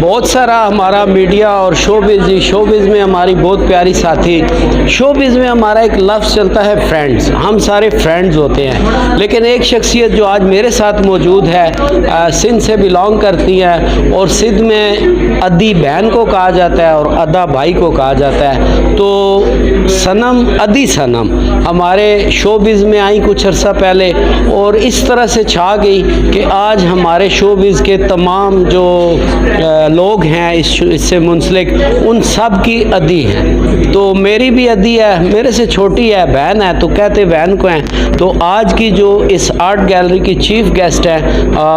बहुत सारा हमारा मीडिया और शोबिज़ में हमारी बहुत प्यारी साथी। शोबिज़ में हमारा एक लफ्ज़ चलता है फ्रेंड्स, हम सारे फ्रेंड्स होते हैं। लेकिन एक शख्सियत जो आज मेरे साथ मौजूद है सिंध से बिलोंग करती है, और सिंध में अदी बहन को कहा जाता है और अदा भाई को कहा जाता है। तो सनम अदी सनम हमारे शोबिज़ में आई कुछ अर्सा पहले, और इस तरह से छा गई कि आज हमारे शोबिज़ के तमाम जो लोग हैं इससे मुंसलिक, उन सब की अदी हैं। तो मेरी भी अदी है, मेरे से छोटी है, बहन है, तो कहते बहन को हैं। तो आज की जो इस आर्ट गैलरी की चीफ गेस्ट है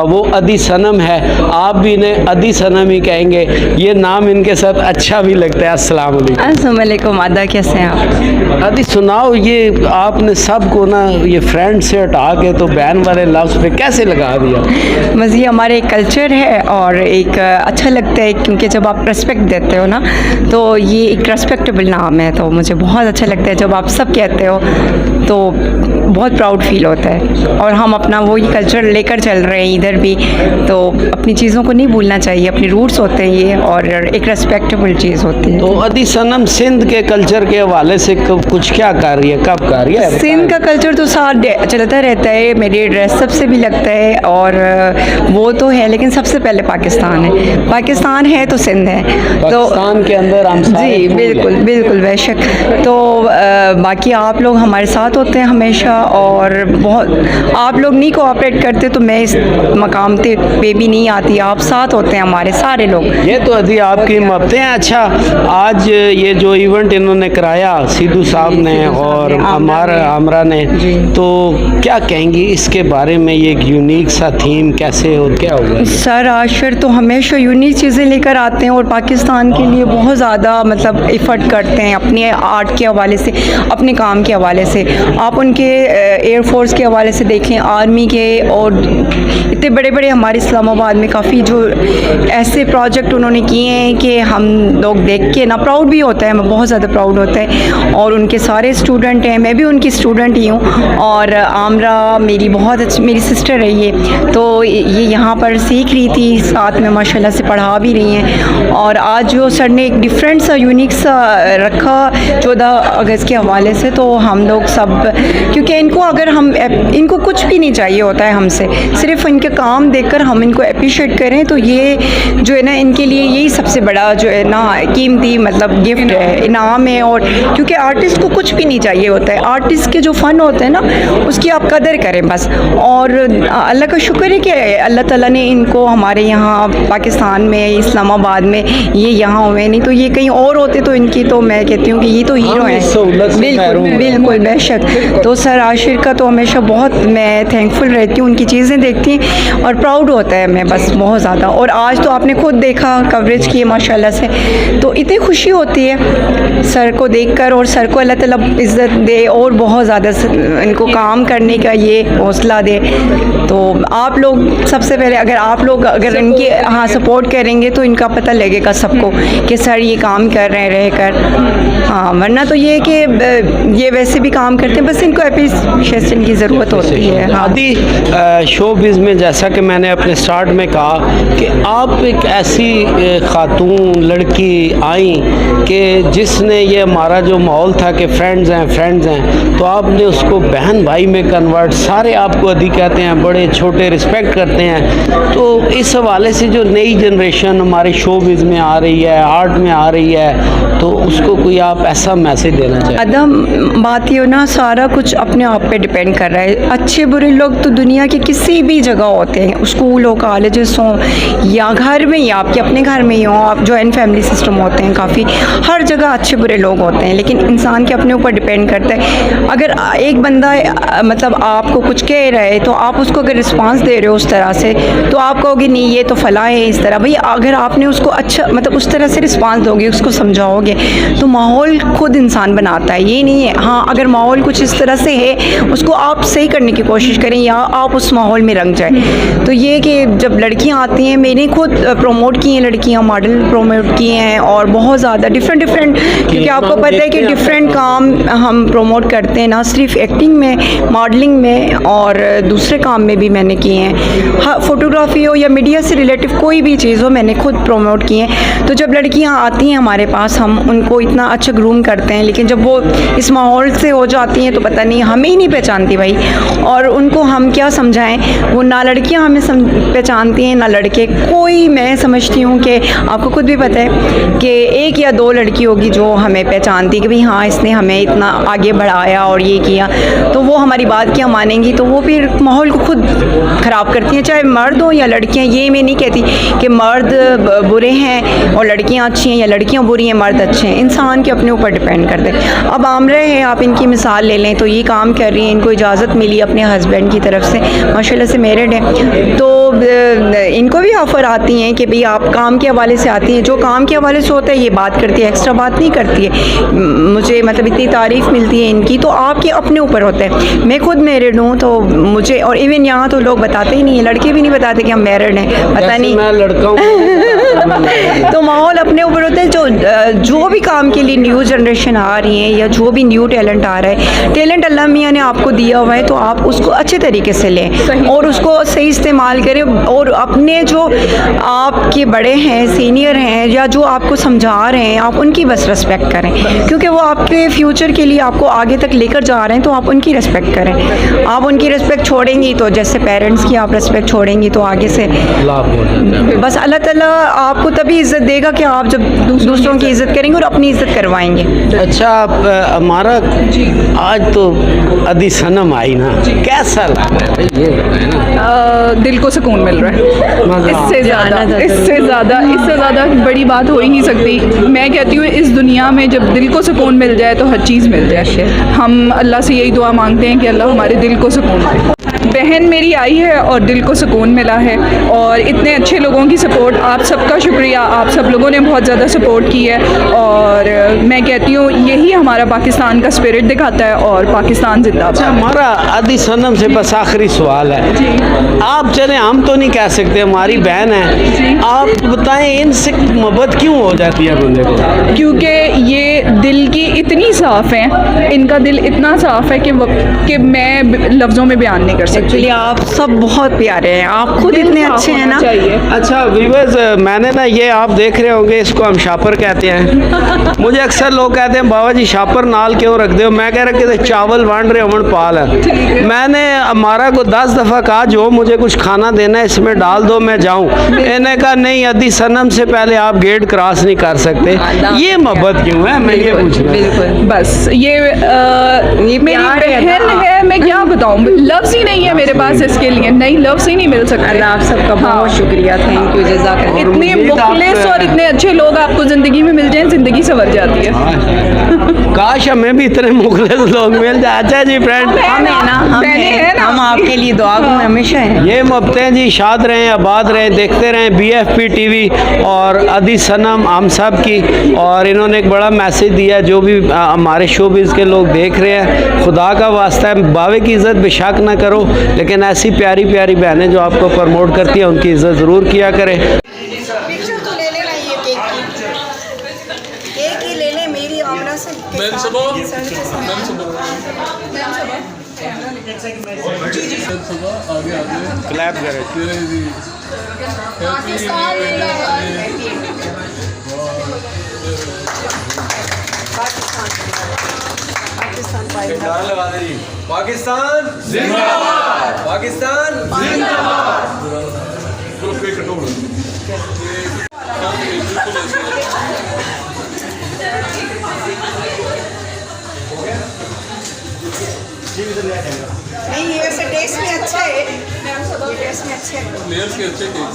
वो अदी सनम है। आप भी इन्हें अदी सनम ही कहेंगे, ये नाम इनके साथ अच्छा भी लगता है। अस्सलाम वालेकुम। अस्सलाम वालेकुम। अदा, कैसे हैं आप? अदी सुनाओ, ये आपने सबको ना ये फ्रेंड से हटा के तो बहन वाले लफ्ज़ पे कैसे लगा दिया? बस ये हमारे एक कल्चर है और एक अच्छा लगता है, क्योंकि जब आप रेस्पेक्ट देते हो ना, तो ये एक रेस्पेक्टेबल नाम है। तो मुझे बहुत अच्छा लगता है जब आप सब कहते हो, तो बहुत प्राउड फील होता है। और हम अपना वही कल्चर लेकर चल रहे हैं इधर भी, तो अपनी चीज़ों को नहीं भूलना चाहिए। अपने रूट्स होते हैं ये, और एक रेस्पेक्टेबल चीज़ होती है। तो अदी सनम सिंध के कल्चर के हवाले से कुछ क्या कर रही है, कब कर रही है? सिंध का कल्चर तो साथ चलता रहता है, मेरी ड्रेस सबसे भी लगता है, और वो तो है, लेकिन सबसे पहले पाकिस्तान है। पाकिस्तान है तो सिंध है, तो पाकिस्तान के अंदर हम जी बिल्कुल बिल्कुल बेशक। तो बाकी आप लोग हमारे साथ होते हैं हमेशा, और बहुत आप लोग नहीं कोऑपरेट करते तो मैं इस मकाम पे भी नहीं आती। आप साथ होते हैं हमारे सारे लोग। ये तो अदी आपकी मबते हैं। अच्छा, आज ये जो इवेंट इन्होंने कराया सिद्धू साहब ने और आमरा ने, तो क्या कहेंगी इसके बारे में? ये एक यूनिक सा थीम कैसे और क्या होगा? सर आशिर तो हमेशा यूनिक चीज़ें लेकर आते हैं, और पाकिस्तान के लिए बहुत ज़्यादा मतलब एफ़र्ट करते हैं अपने आर्ट के हवाले से, अपने काम के हवाले से। आप उनके एयरफोर्स के हवाले से देखें, आर्मी के, और इतने बड़े बड़े हमारे इस्लामाबाद में काफ़ी जो ऐसे प्रोजेक्ट उन्होंने किए हैं कि हम लोग देख के ना प्राउड भी होता है, हमें बहुत ज़्यादा प्राउड होता है। और उनके सारे स्टूडेंट हैं, मैं भी उनकी स्टूडेंट ही हूँ, और आमरा मेरी बहुत अच्छी मेरी सिस्टर है ये, तो ये यहाँ पर सीख रही थी, साथ में माशाल्लाह से पढ़ा भी रही हैं। और आज जो सर ने एक डिफरेंट सा यूनिक सा रखा 14 अगस्त के हवाले से, तो हम लोग सब, क्योंकि इनको अगर हम इनको कुछ भी नहीं चाहिए होता है हमसे, सिर्फ इनके काम देखकर हम इनको अप्रिशिएट करें, तो ये जो है ना इनके लिए यही सबसे बड़ा जो है ना कीमती मतलब गिफ्ट है, इनाम है। और क्योंकि आर्टिस्ट को कुछ भी नहीं चाहिए होता है, आर्टिस्ट के जो फ़न होते हैं ना उसकी आप कदर करें बस। और अल्लाह का शुक्र है कि अल्लाह ताला ने इनको हमारे यहाँ पाकिस्तान में, इस्लामाबाद में, ये यहाँ हुए, नहीं तो ये कहीं और होते तो इनकी तो मैं कहती हूँ कि ये तो हीरो हैं। बिल्कुल बिल्कुल बेशक। तो सर आशिर का तो हमेशा बहुत मैं थैंकफुल रहती हूँ, उनकी चीज़ें देखती और प्राउड होता है मैं बस बहुत ज़्यादा। और आज तो आपने खुद देखा, कवरेज की माशाल्लाह से, तो इतनी खुशी होती है सर को देखकर, और सर को अल्लाह ताला इज़्ज़त दे और बहुत ज़्यादा इनको काम करने का ये हौसला दे। तो आप लोग सबसे पहले अगर इनकी हाँ सपोर्ट करेंगे तो इनका पता लगेगा सबको कि सर ये काम कर रहे हैं रहकर। हाँ, वरना तो ये कि ये वैसे भी काम करते हैं, बस इनको एप्रिशिएशन की ज़रूरत होती है। हाँ। आदि शोबिज़ में जैसा कि मैंने अपने स्टार्ट में कहा कि आप एक ऐसी खातून लड़की आई कि जिसने ये हमारा जो माहौल था कि फ्रेंड्स हैं, तो आपने उसको बहन भाई में कन्वर्ट, सारे आपको अदी कहते हैं, बड़े छोटे रिस्पेक्ट करते हैं। तो इस हवाले से जो नई जनरेशन हमारे शोबिज़ में आ रही है, आर्ट में आ रही है, तो उसको कोई आप ऐसा मैसेज देना चाहिए? अदम बात ये हो ना, सारा कुछ अपने आप पे डिपेंड कर रहा है। अच्छे बुरे लोग तो दुनिया के किसी भी जगह होते हैं, स्कूल हो, कॉलेजेस हों, या घर में ही आपके अपने घर में ही हों, आप जॉइंट फैमिली सिस्टम होते हैं काफ़ी, हर जगह अच्छे बुरे लोग होते हैं, लेकिन इंसान के अपने ऊपर डिपेंड करता है। अगर एक बंदा मतलब आपको कुछ कह रहा है तो आप उसको अगर रिस्पांस दे रहे हो उस तरह से, तो आप कहोगे नहीं ये तो फला है इस तरह। भाई अगर आपने उसको अच्छा मतलब उस तरह से रिस्पांस दोगे, उसको समझाओगे, तो माहौल खुद इंसान बनाता है, ये नहीं है। हाँ, अगर माहौल कुछ इस तरह से है, उसको आप सही करने की कोशिश करें या आप उस माहौल में रंग जाए। तो ये कि जब लड़कियां आती हैं, मैंने खुद प्रमोट की हैं लड़कियां, मॉडल प्रमोट किए हैं, और बहुत ज़्यादा डिफरेंट क्योंकि आपको पता है कि डिफरेंट काम हम प्रमोट करते हैं, ना सिर्फ एक्टिंग में, मॉडलिंग में, और दूसरे काम में भी मैंने किए हैं। हाँ, फोटोग्राफी हो या मीडिया से रिलेटिव कोई भी चीज़ हो, मैंने खुद प्रमोट किए हैं। तो जब लड़कियां आती हैं हमारे पास, हम उनको इतना अच्छा ग्रूम करते हैं, लेकिन जब वो इस माहौल से हो जाती हैं तो पता नहीं, हमें ही नहीं पहचानती भाई, और उनको हम क्या समझाएं। वो ना लड़कियां हमें पहचानती हैं ना लड़के। कोई, मैं समझती हूँ कि आपको खुद भी पता है कि एक या दो लड़की होगी जो हमें पहचानती है कि भाई हाँ इसने हमें इतना आगे बढ़ाया और ये किया, तो वो हमारी बात क्या मानेंगी। तो वो फिर माहौल को खुद ख़राब करती हैं, चाहे मर्द हो या लड़कियां। ये मैं नहीं कहती कि मर्द बुरे हैं और लड़कियां अच्छी हैं, या लड़कियां बुरी हैं मर्द अच्छे हैं। इंसान के अपने ऊपर डिपेंड करते हैं। अब आमरे हैं, आप इनकी मिसाल ले लें, तो ये काम कर रही हैं, इनको इजाज़त मिली अपने हस्बैंड की तरफ से, माशाल्लाह से मैरिड है, तो इनको भी ऑफ़र आती हैं कि भाई आप काम के हवाले से आती हैं। जो काम के हवाले से होता है ये बात करती है, एक्स्ट्रा बात नहीं करती है। मुझे मतलब इतनी तारीफ़ मिलती है इनकी, तो आपके अपने ऊपर होता है। मैं खुद मैरिड हूँ, तो मुझे, और इवन यहाँ तो लोग बताते ही नहीं है, लड़के भी नहीं बताते कि हम मैरिड हैं, पता नहीं, मैं लड़का हूँ। तो माहौल अपने ऊपर होता है। जो भी काम के लिए न्यू जनरेशन आ रही है, या जो भी न्यू टैलेंट आ रहा है, टैलेंट अल्लाह मियाँ ने आपको दिया हुआ है, तो आप उसको अच्छे तरीके से लें और उसको सही इस्तेमाल करें, और अपने जो आपके बड़े हैं, सीनियर हैं, या जो आपको समझा रहे हैं, आप उनकी बस रिस्पेक्ट करें, क्योंकि वो आपके फ्यूचर के लिए आपको आगे तक लेकर जा रहे हैं, तो आप उनकी रिस्पेक्ट करें। आप उनकी रिस्पेक्ट छोड़ेंगी, तो जैसे पेरेंट्स की आप रिस्पेक्ट छोड़ेंगी, तो आगे से बस अल्लाह ताला आपको तभी इज़्ज़त देगा कि आप जब दूसरों की इज़्ज़त करेंगे और अपनी इज़्ज़त करवाएंगे। अच्छा, आप हमारा आज तो अदी सनम आई ना, कैसा लग रहा है ये बताएं ना। दिल को सुकून मिल रहा है, इससे ज़्यादा बड़ी बात हो ही नहीं सकती। मैं कहती हूँ इस दुनिया में जब दिल को सुकून मिल जाए तो हर चीज़ मिल जाए। हम अल्लाह से यही दुआ मांगते हैं कि अल्लाह हमारे दिल को सुकून दे। बहन मेरी आई है और दिल को सुकून मिला है, और इतने अच्छे लोगों की सपोर्ट, आप सबका शुक्रिया, आप सब लोगों ने बहुत ज़्यादा सपोर्ट की है, और मैं कहती हूँ यही हमारा पाकिस्तान का स्पिरिट दिखाता है, और पाकिस्तान जिंदाबाद। अच्छा, हमारा अदी सनम से बस आखिरी सवाल है, आप चले, हम तो नहीं कह सकते, हमारी बहन है, आप बताएं इनसे मोहब्बत क्यों हो जाती है बंदे को? क्योंकि ये दिल की इतनी साफ़ हैं, इनका दिल इतना साफ़ है कि मैं लफ्ज़ों में बयान नहीं कर सकती। एक्चुअली आप सब बहुत प्यारे हैं, आप खुद इतने अच्छे हैं ना। अच्छा व्यूअर्स, मैंने ना, ये आप देख रहे होंगे, इसको हम शापर कहते हैं। मुझे अक्सर लोग कहते हैं बाबा जी शापर नाल क्यों रख दो, मैं कह रहा कि चावल वांड रहे अमन पाल है। मैंने हमारा को 10 दफ़ा कहा जो मुझे कुछ खाना देना है इसमें डाल दो, मैं जाऊँ। इन्हें कहा नहीं, अदी सनम से पहले आप गेट क्रॉस नहीं कर सकते। ये मोहब्बत क्यों है, मैं ये पूछ रहा हूँ। बस ये मेरी बहन है, मैं क्या बताऊँ, लफ्ज़ ही नहीं है मेरे पास इसके लिए, नहीं लफ्ज़ ही नहीं मिल सकते। आप सबका बहुत शुक्रिया, थैंक यू, जज़ाकल्लाह। इतने मुखलिस और इतने अच्छे लोग आपको ज़िंदगी में मिल जाएं, ज़िंदगी संवर जाती है। काश हमें भी इतने मुखलिस लोग मिल जाए। अच्छा जी फ्रेंड, हम आपके लिए दुआ में हमेशा हैं। ये मोहब्बतें जी शाद रहें, आबाद रहें, देखते रहें BFP TV और अदी सनम हम सब की। और इन्होंने एक बड़ा मैसेज दिया है, जो भी हमारे शोबिज़ के लोग देख रहे हैं, खुदा का वास्ता है, बावे की इज़्ज़त बेशक ना करो, लेकिन ऐसी प्यारी प्यारी बहनें जो आपको प्रमोट करती हैं उनकी इज़्ज़त ज़रूर किया करें। पिक्चर तो ले लेना, ये केक ही ले ले मेरी आमना से। क्लैप करें। पाकिस्तान जिंदाबाद, पाकिस्तान जिंदाबाद। नहीं, ये वैसे टेस्ट में अच्छा है। टेस्ट में अच्छे हैं। लेयर्स के अच्छे केक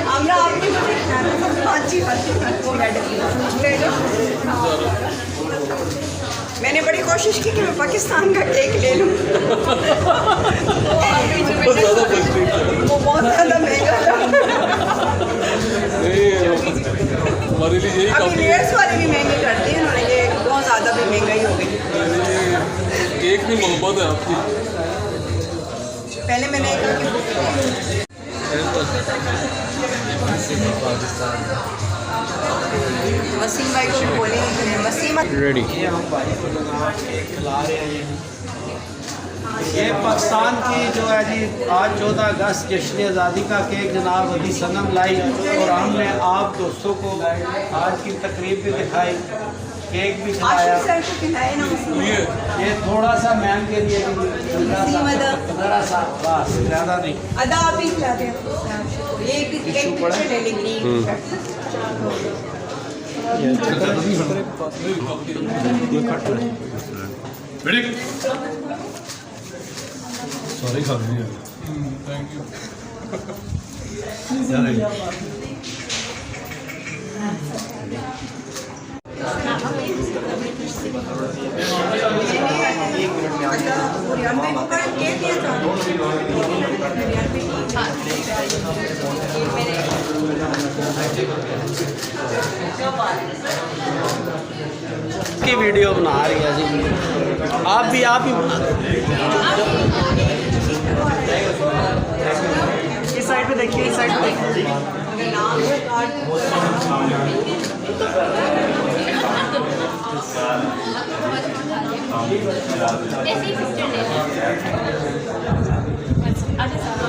हमरा आपने अच्छी मैंने बड़ी कोशिश की कि मैं पाकिस्तान का केक ले लूँ। वो बहुत ज़्यादा महंगा था। हमारे लिए यही अभी लेयर्स वाले भी महंगे करते हैं उन्होंने, ये बहुत ज़्यादा भी महंगाई हो गई। केक में मोहब्बत है आपकी। पहले मैंने वसीम भाई को बोले वसीम रेडी। ये पाकिस्तान की जो है जी आज 14 अगस्त जश्न आज़ादी का केक जनाब अभी सनम लाई और हमने आप दोस्तों को आज की तकरीब भी दिखाई, केक भी खिलाया। सर को खिलाए ना ये थोड़ा सा मैम के लिए ज़रा सा बस ज़्यादा नहीं। अदा आप ही खिलाते हैं ये एक पिक्चर ले लेंगे। सॉरी खा रही है। Thank you. की वीडियो बना रही है जी, आप ही बना इस साइड पे देखिए, इस साइड पे देखिए। ऐसे ही पिक्चर ले लो। अच्छा, आजा साहब।